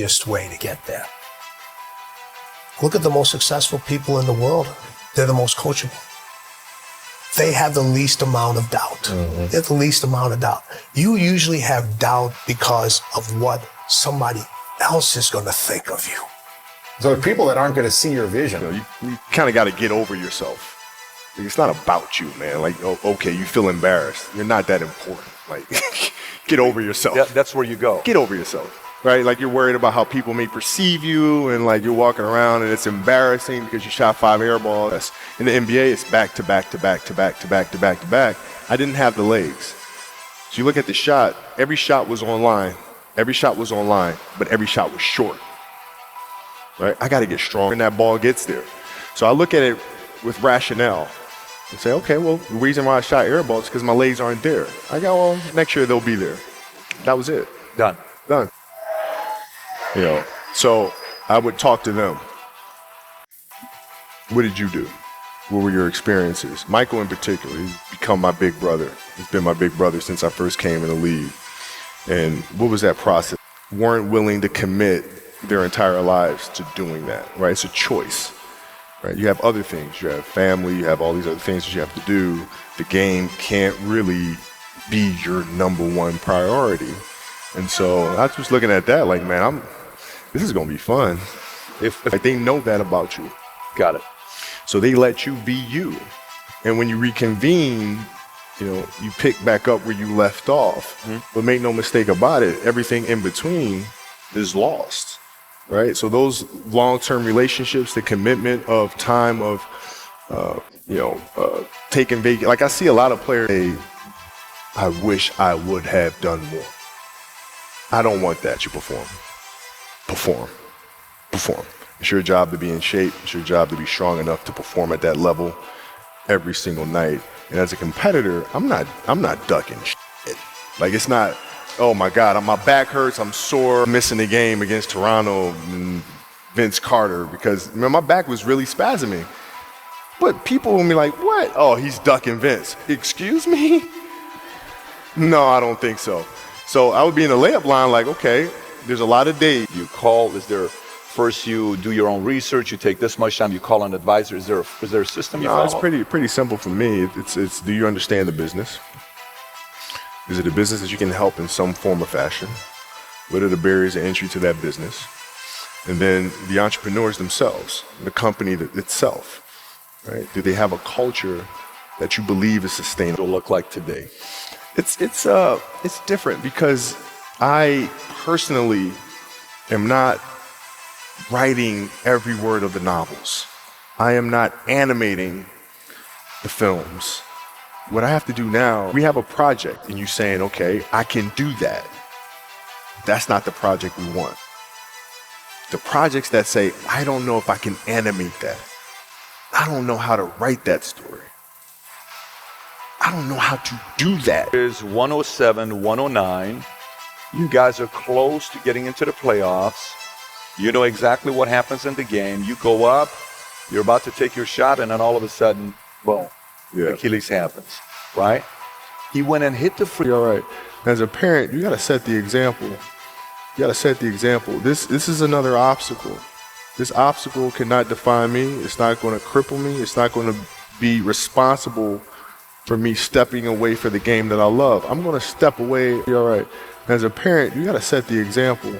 easiest way to get there. Look at the most successful people in the world. They're the most coachable. They have the least amount of doubt. Mm-hmm. They have the least amount of doubt. You usually have doubt because of what somebody else is going to think of you. So people that aren't going to see your vision. You kind of got to get over yourself. It's not about you, man. Like, oh, okay, you feel embarrassed. You're not that important. Like, get over yourself. That's where you go. Get over yourself, right? Like, you're worried about how people may perceive you, and like you're walking around and it's embarrassing because you shot 5 air balls. In the NBA, it's back to back to back to back to back to back to back. I didn't have the legs. So you look at the shot. Every shot was online. Every shot was online, but every shot was short. Right? I got to get strong when that ball gets there. So I look at it with rationale and say, okay, well, the reason why I shot air balls is because my legs aren't there. I go, well, next year they'll be there. That was it. Done. You know, so I would talk to them. What did you do? What were your experiences? Michael in particular, he's become my big brother. He's been my big brother since I first came in the league. And what was that process? Weren't willing to commit their entire lives to doing that, right? It's a choice, right? You have other things. You have family. You have all these other things that you have to do. The game can't really be your number one priority. And so I was just looking at that like, man, this is going to be fun. If they know that about you. Got it. So they let you be you. And when you reconvene, you know, you pick back up where you left off. Mm-hmm. But make no mistake about it, everything in between is lost, right? So those long-term relationships, the commitment of time of, taking vacation. Like I see a lot of players say, I wish I would have done more. I don't want that. You perform. It's your job to be in shape. It's your job to be strong enough to perform at that level every single night. And as a competitor, I'm not ducking shit. Like, it's not, oh my God, my back hurts, I'm sore, missing the game against Toronto and Vince Carter because my back was really spasming. But people will be like, what? Oh, he's ducking Vince. Excuse me? No, I don't think so. So I would be in the layup line like, okay, there's a lot of days. You call, first you do your own research, you take this much time, you call an advisor. Is there a system you follow? It's pretty simple for me. It's do you understand the business? Is it a business that you can help in some form or fashion? What are the barriers of entry to that business? And then the entrepreneurs themselves, the company itself, right? Do they have a culture that you believe is sustainable? It'll look like today. It's different because I personally am not writing every word of the novels. I am not animating the films. What I have to do now, we have a project and you saying, okay, I can do that. That's not the project we want. The projects that say, I don't know if I can animate that. I don't know how to write that story. I don't know how to do that. It's 107, 109. You guys are close to getting into the playoffs. You know exactly what happens in the game. You go up, you're about to take your shot, and then all of a sudden, boom, Achilles happens, right? He went and hit the free. All right. As a parent, you got to set the example. This is another obstacle. This obstacle cannot define me. It's not going to cripple me. It's not going to be responsible for me stepping away for the game that I love. I'm going to step away. All right. As a parent, you got to set the example.